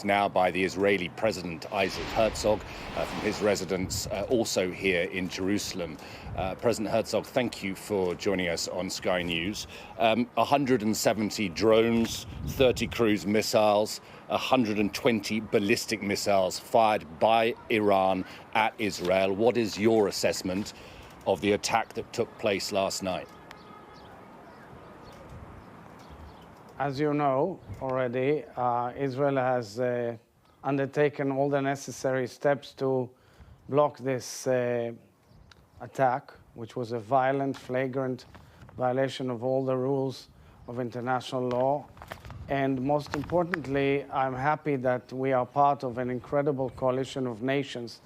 Now by the Israeli President Isaac Herzog from his residence also here in Jerusalem. President Herzog, thank you for joining us on Sky News. 170 drones, 30 cruise missiles, 120 ballistic missiles fired by Iran at Israel. What is your assessment of the attack that took place last night? As you know already, Israel has undertaken all the necessary steps to block this attack, which was a violent, flagrant violation of all the rules of international law. And most importantly, I'm happy that we are part of an incredible coalition of nations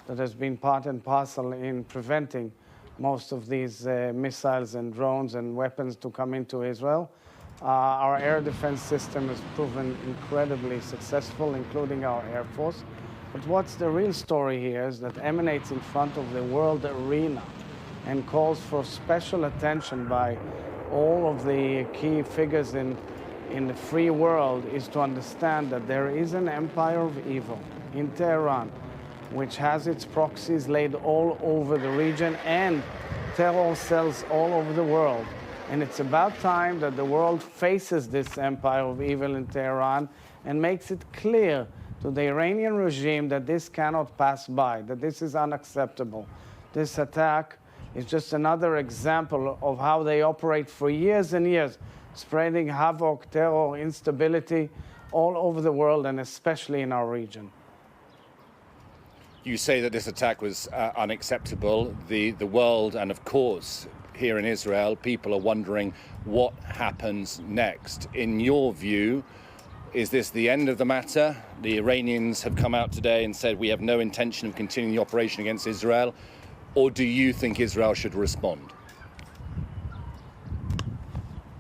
that has been part and parcel in preventing most of these missiles and drones and weapons to come into Israel. Our air defense system has proven incredibly successful, including our Air Force. But what's the real story here is that emanates in front of the world arena and calls for special attention by all of the key figures in the free world is to understand that there is an empire of evil in Tehran, which has its proxies laid all over the region and terror cells all over the world. And it's about time that the world faces this empire of evil in Tehran and makes it clear to the Iranian regime that this cannot pass by, that this is unacceptable. This attack is just another example of how they operate for years and years, spreading havoc, terror, instability all over the world and especially in our region. You say that this attack was unacceptable. The world, and of course, here in Israel, people are wondering what happens next. In your view, is this the end of the matter? The Iranians have come out today and said we have no intention of continuing the operation against Israel, or do you think Israel should respond?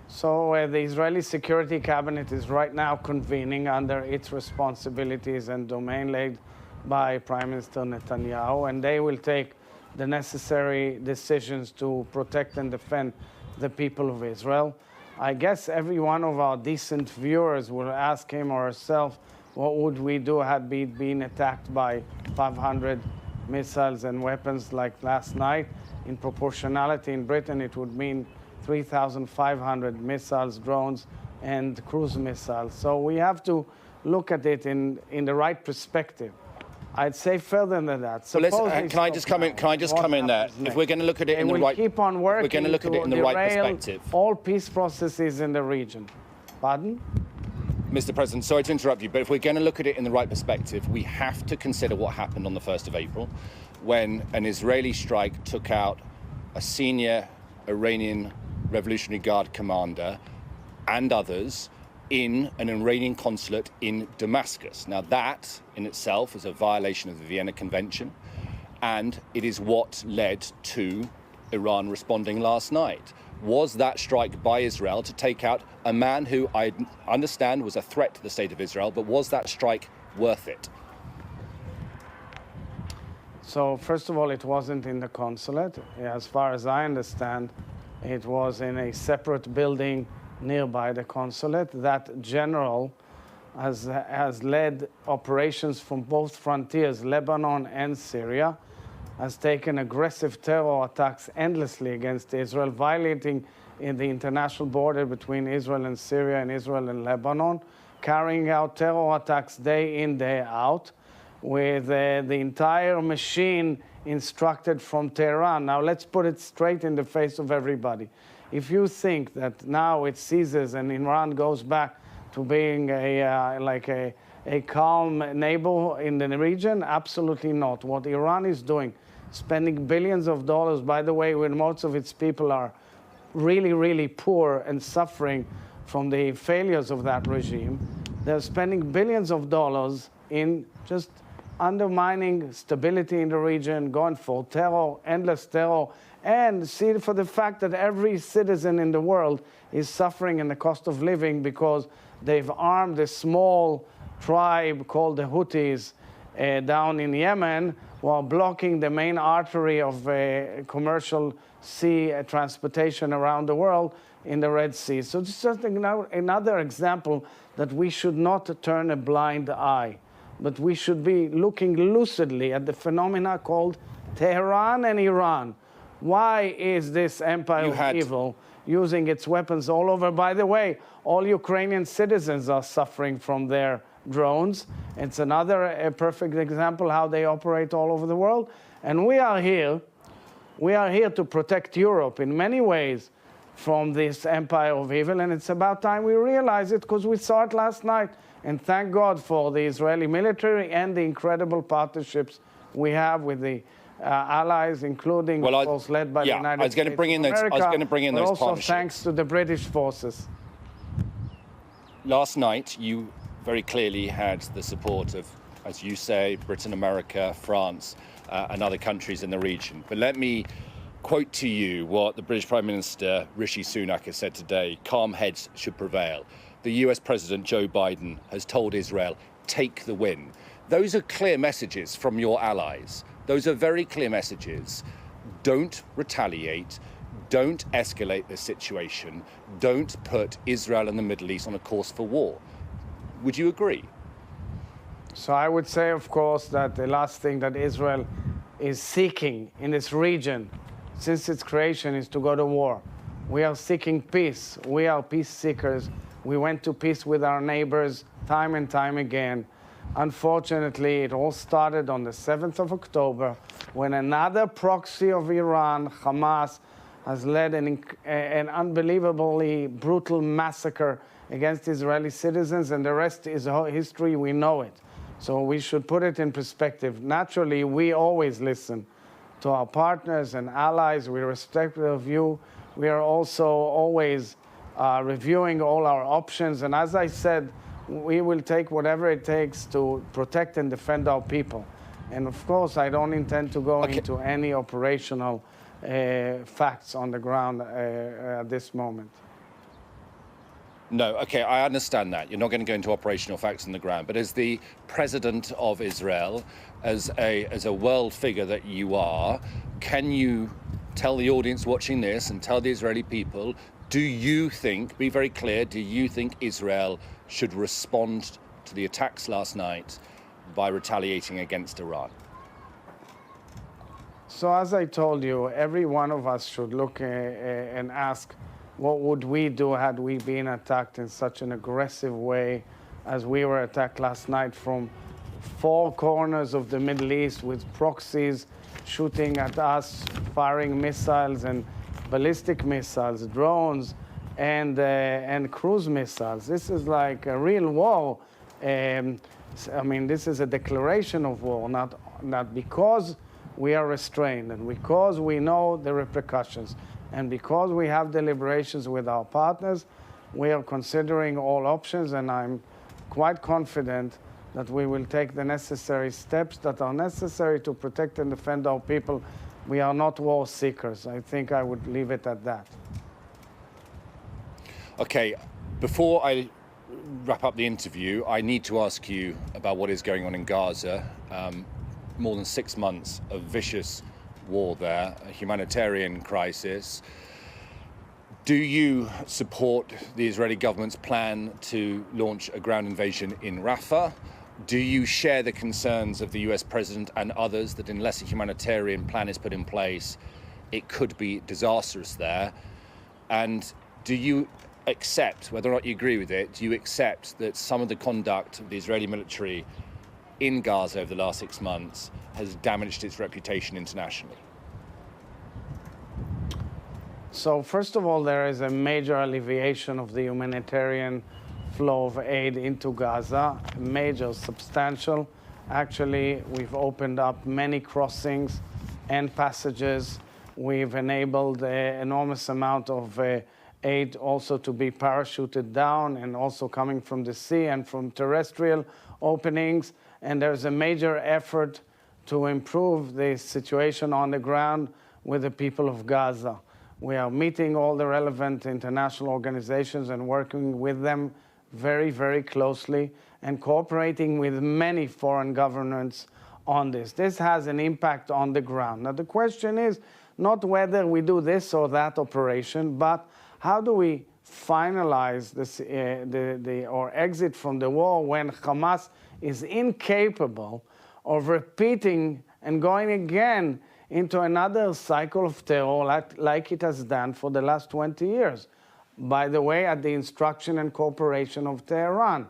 So the Israeli Security Cabinet is right now convening under its responsibilities and domain laid by Prime Minister Netanyahu, and they will take the necessary decisions to protect and defend the people of Israel. I guess every one of our decent viewers will ask him or herself, what would we do had we been attacked by 500 missiles and weapons like last night? In proportionality in Britain, it would mean 3,500 missiles, drones, and cruise missiles. So we have to look at it in the right perspective. I'd say further than that. Well, can I just come in? Can I just come in there? If we're going to look at it in the right, keep on working. we're going to look at it in the right perspective. All peace processes in the region. Pardon? Mr. President, sorry to interrupt you, but if we're going to look at it in the right perspective, we have to consider what happened on the 1st of April, when an Israeli strike took out a senior Iranian Revolutionary Guard commander and others in an Iranian consulate in Damascus. Now that in itself is a violation of the Vienna Convention, and it is what led to Iran responding last night. Was that strike by Israel to take out a man who I understand was a threat to the state of Israel, but was that strike worth it? So first of all, it wasn't in the consulate. As far as I understand, it was in a separate building nearby the consulate. That general has led operations from both frontiers, Lebanon and Syria, has taken aggressive terror attacks endlessly against Israel, violating in the international border between Israel and Syria and Israel and Lebanon, carrying out terror attacks day in, day out, with the entire machine instructed from Tehran. Now let's put it straight in the face of everybody. If you think that now it ceases and Iran goes back to being a calm neighbor in the region, absolutely not. What Iran is doing, spending billions of dollars, by the way, when most of its people are really, really poor and suffering from the failures of that regime, they're spending billions of dollars in just undermining stability in the region, going for terror, endless terror, and see for the fact that every citizen in the world is suffering in the cost of living because they've armed a small tribe called the Houthis down in Yemen, while blocking the main artery of commercial sea transportation around the world, in the Red Sea. So it's just another example that we should not turn a blind eye, but we should be looking lucidly at the phenomena called Tehran and Iran. Why is this empire of evil using its weapons all over? By the way, all Ukrainian citizens are suffering from their drones. It's another perfect example how they operate all over the world. And we are here to protect Europe in many ways from this empire of evil. And it's about time we realize it, because we saw it last night. And thank God for the Israeli military and the incredible partnerships we have with the allies, including, of course, led by the United States of America. I was going to bring in those also partnerships. Thanks to the British forces. Last night, you very clearly had the support of, as you say, Britain, America, France, and other countries in the region. But let me quote to you what the British Prime Minister Rishi Sunak has said today: calm heads should prevail. The US President Joe Biden has told Israel, take the win. Those are clear messages from your allies. Those are very clear messages. Don't retaliate. Don't escalate the situation. Don't put Israel and the Middle East on a course for war. Would you agree? So I would say, of course, that the last thing that Israel is seeking in this region since its creation is to go to war. We are seeking peace. We are peace seekers. We went to peace with our neighbors time and time again. Unfortunately, it all started on the 7th of October when another proxy of Iran, Hamas, has led an unbelievably brutal massacre against Israeli citizens, and the rest is history. We know it. So we should put it in perspective. Naturally, we always listen to our partners and allies. We respect their view. We are also always reviewing all our options. And as I said, we will take whatever it takes to protect and defend our people. And of course, I don't intend to go into any operational facts on the ground at this moment. No, okay, I understand that. You're not going to go into operational facts on the ground. But as the president of Israel, as a world figure that you are, can you tell the audience watching this and tell the Israeli people, do you think, be very clear, do you think Israel should respond to the attacks last night by retaliating against Iran? So as I told you, every one of us should look and ask, what would we do had we been attacked in such an aggressive way as we were attacked last night from four corners of the Middle East with proxies shooting at us, firing missiles and ballistic missiles, drones, and cruise missiles. This is like a real war. I mean, this is a declaration of war, not because we are restrained and because we know the repercussions. And because we have deliberations with our partners, we are considering all options, and I'm quite confident that we will take the necessary steps that are necessary to protect and defend our people. We are not war seekers. I think I would leave it at that. Okay, before I wrap up the interview, I need to ask you about what is going on in Gaza. More than 6 months of vicious war there, a humanitarian crisis. Do you support the Israeli government's plan to launch a ground invasion in Rafah? Do you share the concerns of the US president and others that unless a humanitarian plan is put in place, it could be disastrous there? And do you accept, whether or not you agree with it, do you accept that some of the conduct of the Israeli military in Gaza over the last 6 months has damaged its reputation internationally? So first of all, there is a major alleviation of the humanitarian flow of aid into Gaza, major, substantial. Actually, we've opened up many crossings and passages. We've enabled an enormous amount of aid also to be parachuted down and also coming from the sea and from terrestrial openings. And there's a major effort to improve the situation on the ground with the people of Gaza. We are meeting all the relevant international organizations and working with them very, very closely and cooperating with many foreign governments on this. This has an impact on the ground. Now, the question is not whether we do this or that operation, but how do we finalize this, or exit from the war when Hamas is incapable of repeating and going again into another cycle of terror like it has done for the last 20 years? By the way, at the instruction and cooperation of Tehran.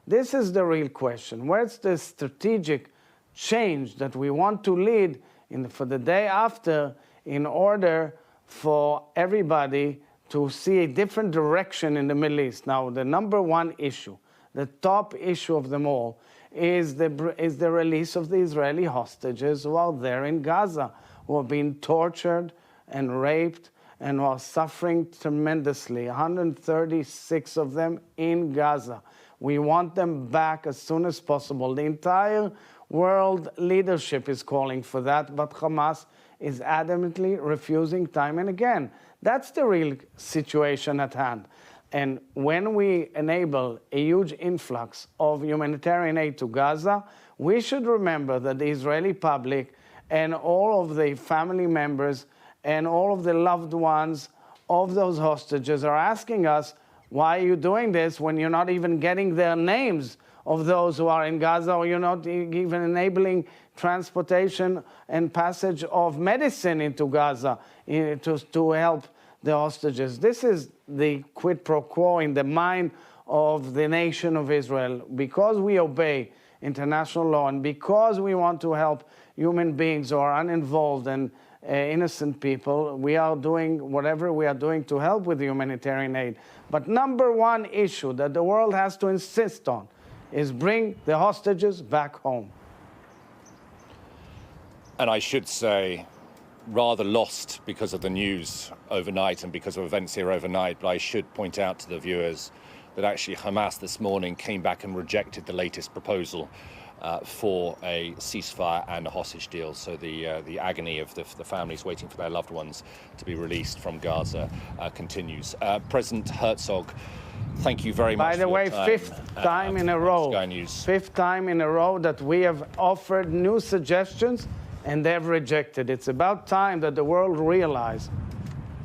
This is the real question. Where's the strategic change that we want to lead for the day after in order for everybody to see a different direction in the Middle East? Now, the number one issue, the top issue of them all, is the release of the Israeli hostages who are there in Gaza, who are being tortured and raped and who are suffering tremendously. 136 of them in Gaza. We want them back as soon as possible. The entire world leadership is calling for that, but Hamas is adamantly refusing time and again. That's the real situation at hand. And when we enable a huge influx of humanitarian aid to Gaza, we should remember that the Israeli public and all of the family members and all of the loved ones of those hostages are asking us, why are you doing this when you're not even getting their names of those who are in Gaza, or you're not even enabling transportation and passage of medicine into Gaza to help the hostages? This is the quid pro quo in the mind of the nation of Israel. Because we obey international law and because we want to help human beings who are uninvolved and innocent people, we are doing whatever we are doing to help with humanitarian aid. But number one issue that the world has to insist on is bring the hostages back home. And I should say, rather lost because of the news overnight and because of events here overnight, but I should point out to the viewers that actually Hamas this morning came back and rejected the latest proposal for a ceasefire and a hostage deal. So the agony of the families waiting for their loved ones to be released from Gaza continues. President Herzog, thank you very much. By the way, fifth time in a row that we have offered new suggestions and they've rejected. It's about time that the world realize,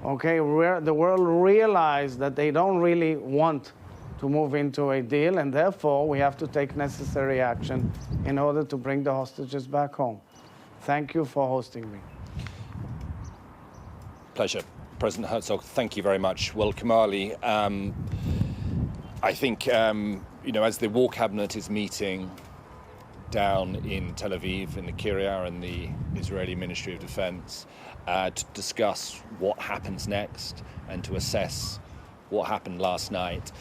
the world realize that they don't really want to move into a deal, and therefore we have to take necessary action in order to bring the hostages back home. Thank you for hosting me. Pleasure. President Herzog, thank you very much. Well, Kamali, I think, as the War Cabinet is meeting down in Tel Aviv, in the Kiryat and the Israeli Ministry of Defense, to discuss what happens next and to assess what happened last night.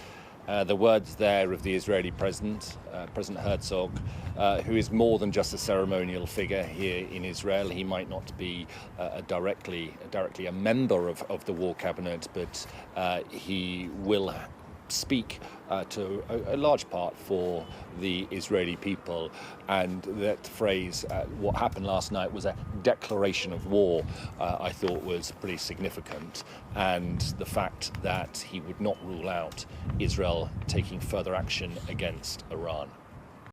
The words there of the Israeli President Herzog, who is more than just a ceremonial figure here in Israel. He might not be directly a member of the War Cabinet, but he will speak to a large part for the Israeli people. And that phrase, what happened last night, was a declaration of war, I thought was pretty significant. And the fact that he would not rule out Israel taking further action against Iran.